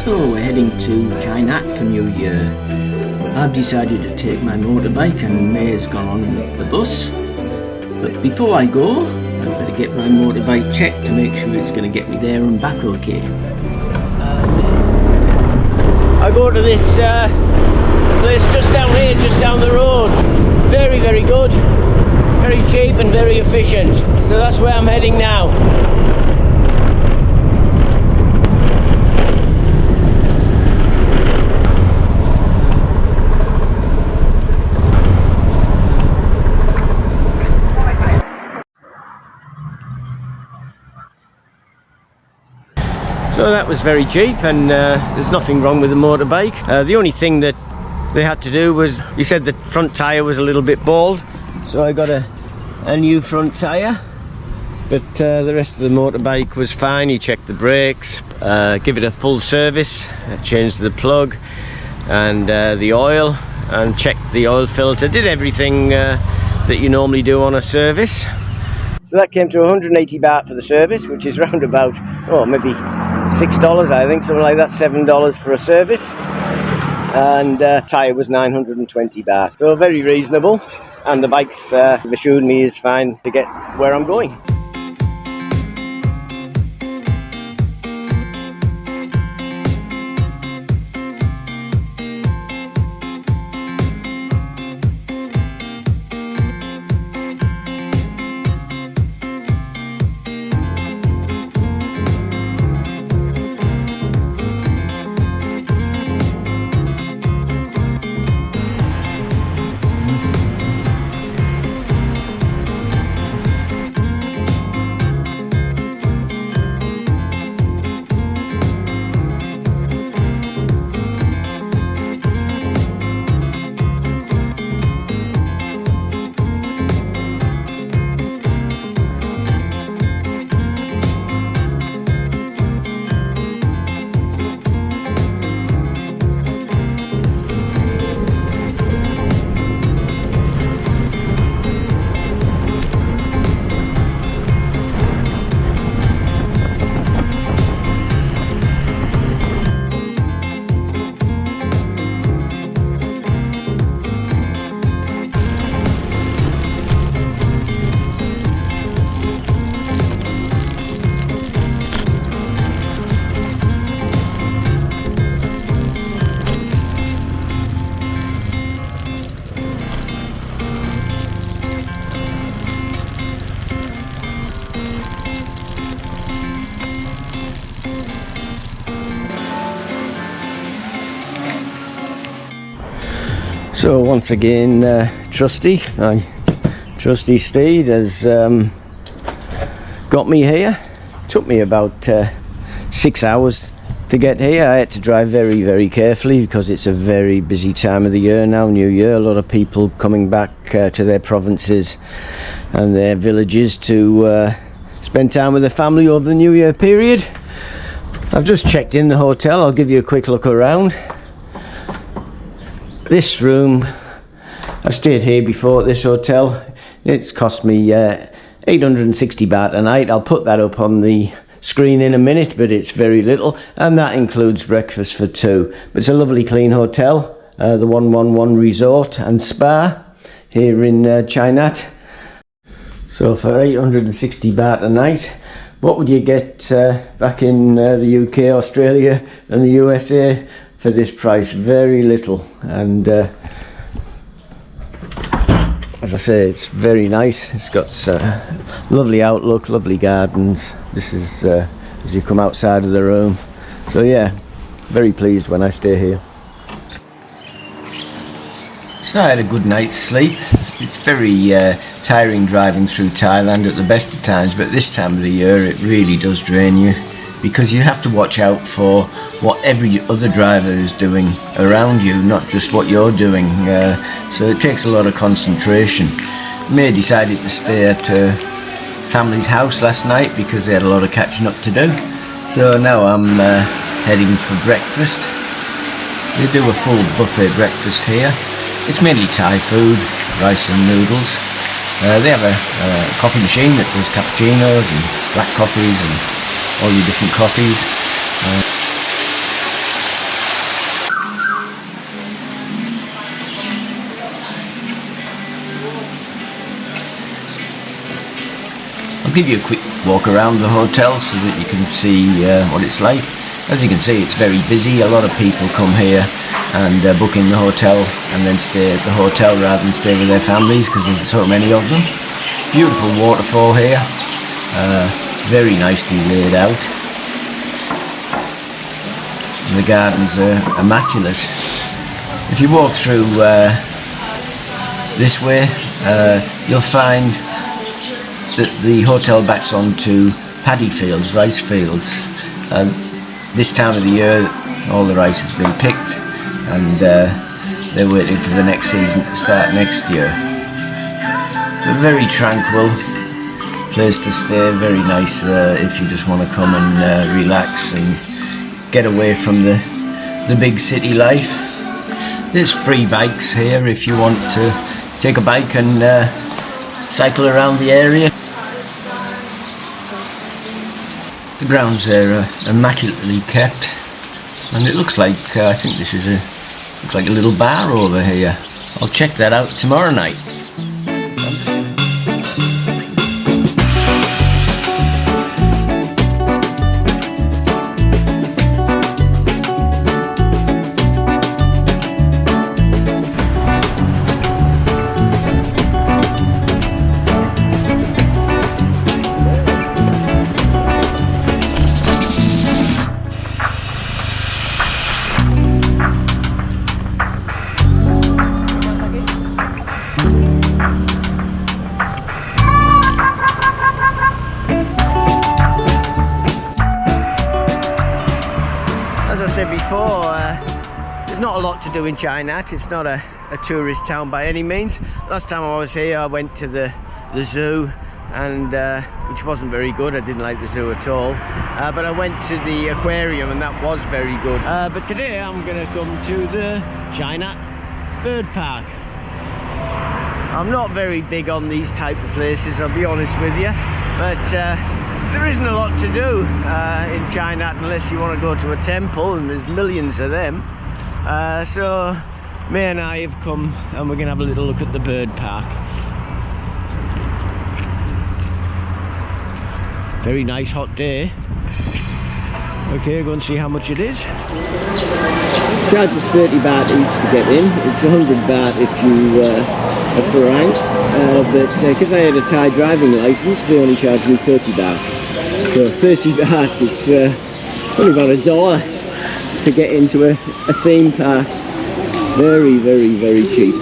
So we're heading to Chai-Nat for New Year. I've decided to take my motorbike and May's gone on the bus. But before I go, I better get my motorbike checked to make sure it's going to get me there and back okay. I go to this place just down here, just down the road. Very, very good. Very cheap and very efficient. So that's where I'm heading now. So that was very cheap, and there's nothing wrong with the motorbike. The only thing that they had to do was, he said the front tyre was a little bit bald, so I got a new front tyre. But the rest of the motorbike was fine. He checked the brakes, give it a full service, changed the plug and the oil, and checked the oil filter, did everything that you normally do on a service. So that came to 180 baht for the service, which is round about, oh, maybe $6, I think, something like that, $7 for a service. And tyre was 920 baht, so very reasonable. And the bike's assured me is fine to get where I'm going. So once again, my trusty steed has got me here. Took me about 6 hours to get here. I had to drive very, very carefully because it's a very busy time of the year now, New Year. A lot of people coming back to their provinces and their villages to spend time with their family over the New Year period. I've just checked in the hotel. I'll give you a quick look around. This room, I've stayed here before at this hotel. It's cost me 860 baht a night. I'll put that up on the screen in a minute, but it's very little, and that includes breakfast for two. But it's a lovely clean hotel, the 111 Resort and Spa here in Chainat. So for 860 baht a night, what would you get back in the UK, Australia and the USA for this price? Very little. And as I say, it's very nice. It's got lovely outlook, lovely gardens. This is as you come outside of the room. So yeah, very pleased when I stay here. So I had a good night's sleep. It's very tiring driving through Thailand at the best of times, but this time of the year it really does drain you, because you have to watch out for what every other driver is doing around you, not just what you're doing. So it takes a lot of concentration. May decided to stay at family's house last night because they had a lot of catching up to do. So now I'm heading for breakfast. They do a full buffet breakfast here. It's mainly Thai food, rice and noodles. They have a coffee machine that does cappuccinos and black coffees and all your different coffees. I'll give you a quick walk around the hotel so that you can see what it's like. As you can see, it's very busy. A lot of people come here and book in the hotel and then stay at the hotel rather than stay with their families, because there's so many of them. Beautiful waterfall here, very nicely laid out. And the gardens are immaculate. If you walk through this way, you'll find that the hotel backs onto paddy fields, rice fields. This time of the year all the rice has been picked, and they're waiting for the next season to start next year. A very tranquil place to stay, very nice if you just want to come and relax and get away from the big city life. There's free bikes here if you want to take a bike and cycle around the area. The grounds are immaculately kept, and it looks like I think this is looks like a little bar over here. I'll check that out tomorrow night. Said before, there's not a lot to do in Chainat. It's not a tourist town by any means. Last time I was here I went to the zoo, and which wasn't very good. I didn't like the zoo at all, but I went to the aquarium and that was very good. But today I'm going to come to the Chainat bird park. I'm not very big on these type of places, I'll be honest with you, but there isn't a lot to do in Chainat unless you want to go to a temple, and there's millions of them. So May and I have come and we're going to have a little look at the bird park. Very nice hot day. Okay, go and see how much it is. Charges 30 baht each to get in. It's 100 baht if you are Farang. But because I had a Thai driving license, they only charged me 30 baht. So 30 baht, it's only about $1 to get into a theme park. Very, very, very cheap.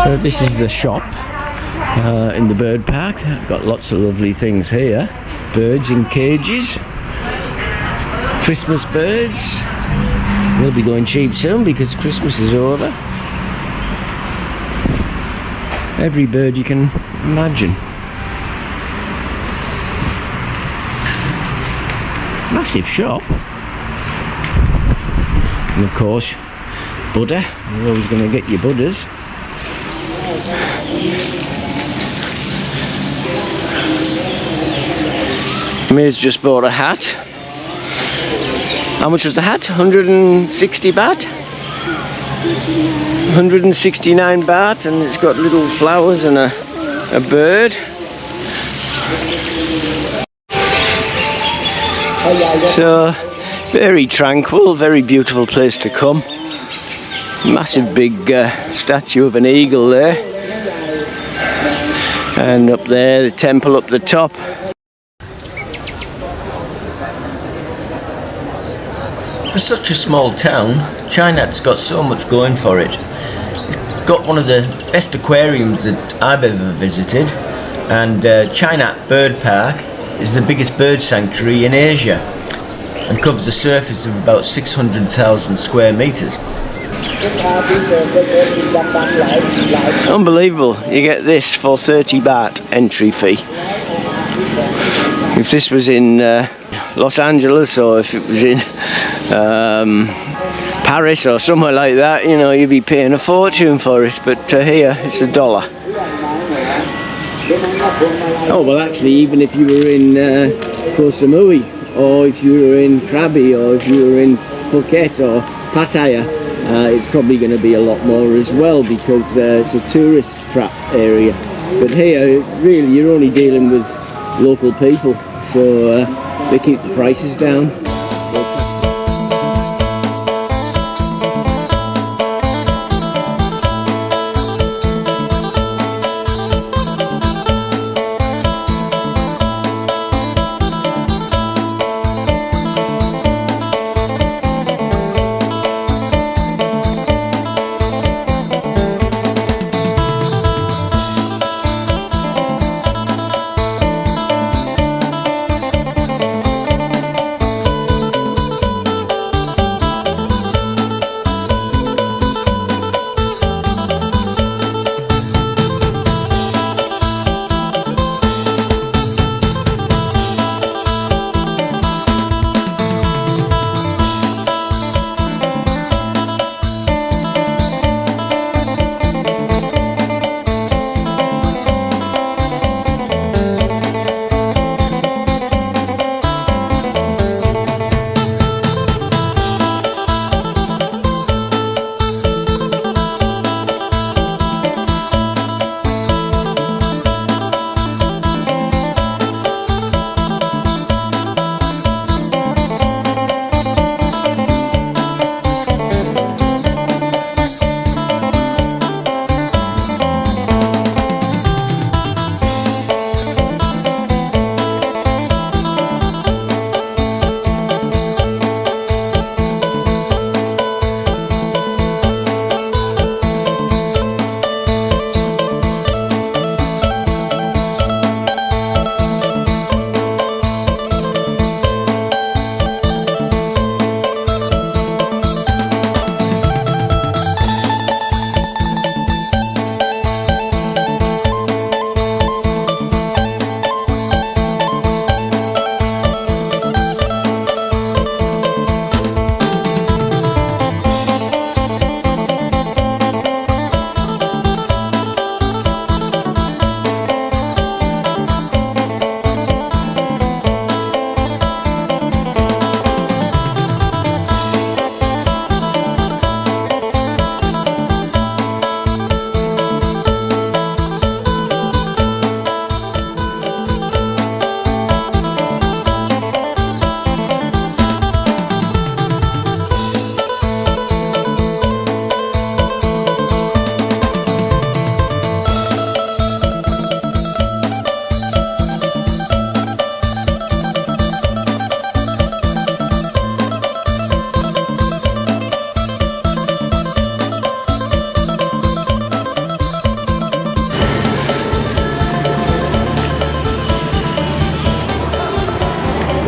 So this is the shop in the bird park. I've got lots of lovely things here. Birds in cages. Christmas birds. They'll be going cheap soon because Christmas is over. Every bird you can imagine. Massive shop. And of course, Buddha. You're always going to get your Buddhas. May's just bought a hat. How much was the hat? 160 baht? 169 baht, and it's got little flowers and a bird. So, very tranquil, very beautiful place to come. Massive big statue of an eagle there. And up there, the temple up the top. For such a small town, Chainat's got so much going for it. It's got one of the best aquariums that I've ever visited, and Chainat Bird Park is the biggest bird sanctuary in Asia and covers a surface of about 600,000 square metres. Unbelievable, you get this for 30 baht entry fee. If this was in Los Angeles, or if it was in Paris or somewhere like that, you know, you'd be paying a fortune for it, but here it's $1. Oh well, actually, even if you were in Koh Samui, or if you were in Krabi, or if you were in Phuket or Pattaya, it's probably going to be a lot more as well, because it's a tourist trap area. But here, really, you're only dealing with local people, so they keep the prices down.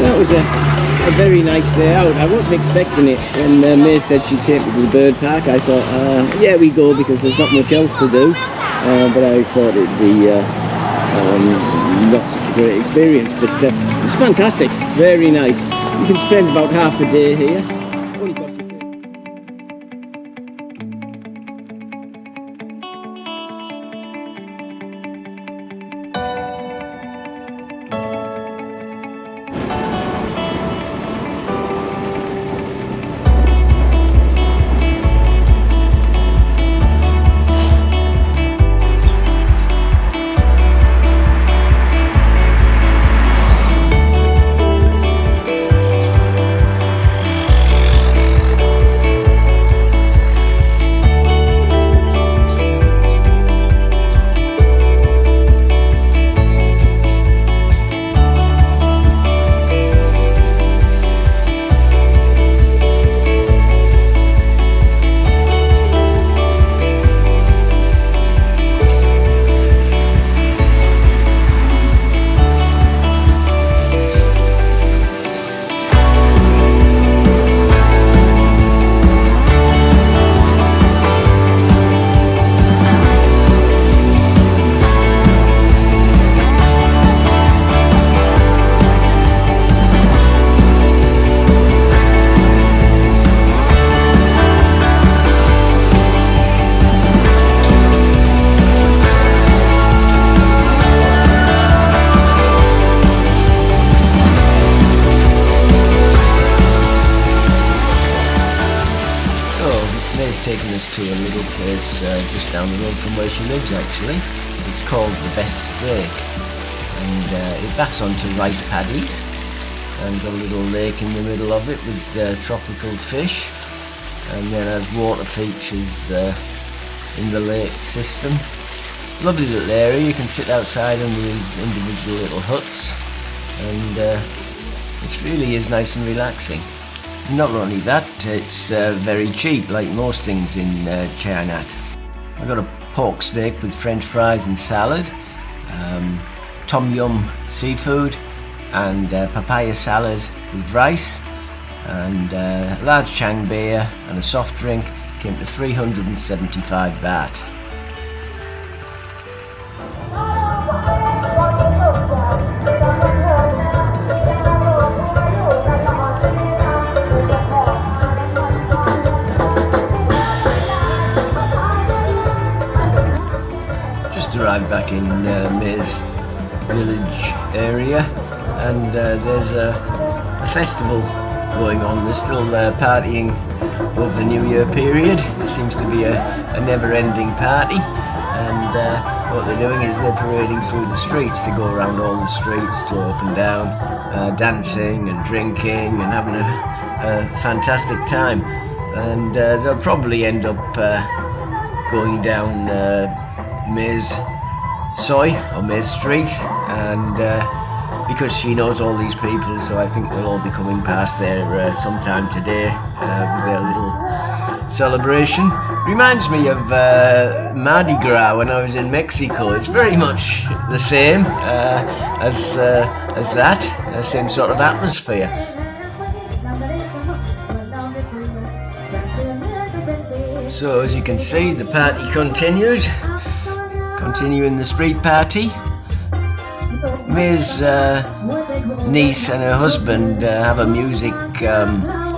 That was a very nice day out. I wasn't expecting it. When May said she'd take me to the bird park, I thought, yeah, we go, because there's not much else to do. But I thought it'd be not such a great experience. But it was fantastic, very nice. You can spend about half a day here. Only cost you taken us to a little place just down the road from where she lives actually. It's called the Best Steak, and it backs onto rice paddies and got a little lake in the middle of it with tropical fish, and then has water features in the lake system. Lovely little area. You can sit outside in these individual little huts, and it really is nice and relaxing. Not only that, it's very cheap, like most things in Chai-Nat. I got a pork steak with French fries and salad, tom yum seafood, and papaya salad with rice, and a large chang beer and a soft drink. Came to 375 baht. Just arrived back in May's village area, and there's a festival going on. They're still partying over the New Year period. It seems to be a never-ending party, and what they're doing is they're parading through the streets. They go around all the streets to up and down, dancing and drinking and having a fantastic time, and they'll probably end up going down May's Soy or May's Street, and because she knows all these people, so I think they'll all be coming past there sometime today with their little celebration. Reminds me of Mardi Gras when I was in Mexico. It's very much the same as that, same sort of atmosphere. So as you can see, the party continues. Continuing the street party. May's niece and her husband have a music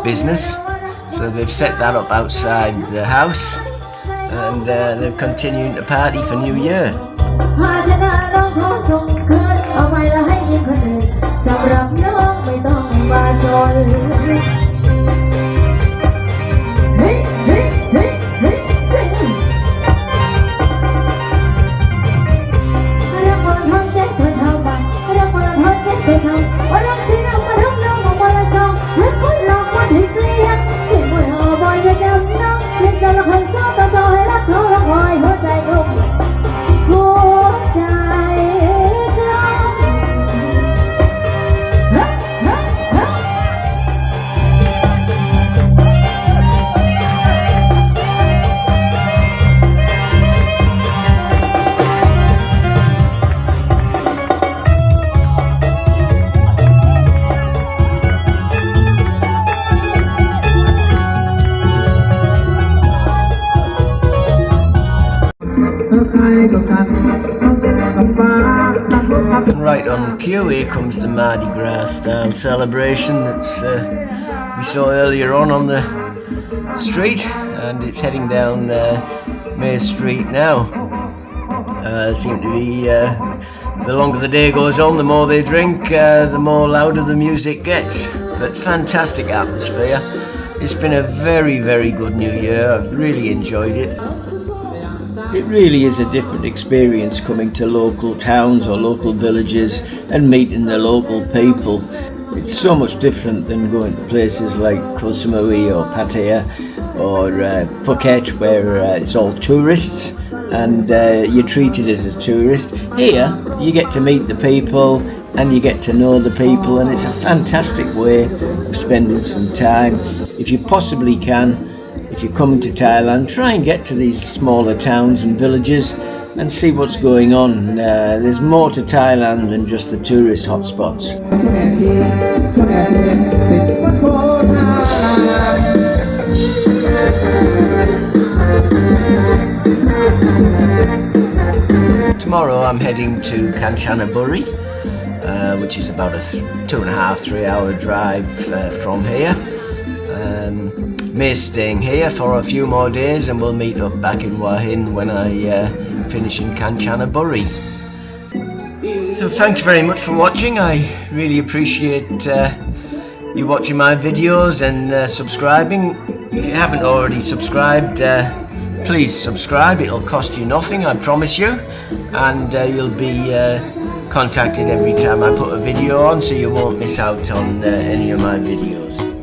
business, so they've set that up outside the house, and they're continuing to party for New Year. Right on cue, here comes the Mardi Gras style celebration that's we saw earlier on the street, and it's heading down May Street now. Seem to be the longer the day goes on, the more they drink, the more louder the music gets. But fantastic atmosphere. It's been a very, very good New Year. I've really enjoyed it. It really is a different experience coming to local towns or local villages and meeting the local people. It's so much different than going to places like Koh Samui or Pattaya or Phuket, where it's all tourists and you're treated as a tourist. Here you get to meet the people and you get to know the people, and it's a fantastic way of spending some time. If you possibly can, if you're coming to Thailand, try and get to these smaller towns and villages and see what's going on. There's more to Thailand than just the tourist hotspots. Tomorrow I'm heading to Kanchanaburi, which is about a 2.5-3 hour drive from here. May's staying here for a few more days, and we'll meet up back in Hua Hin when I finish in Kanchanaburi. So thanks very much for watching. I really appreciate you watching my videos and subscribing. If you haven't already subscribed, please subscribe. It'll cost you nothing, I promise you, and you'll be contacted every time I put a video on, so you won't miss out on any of my videos.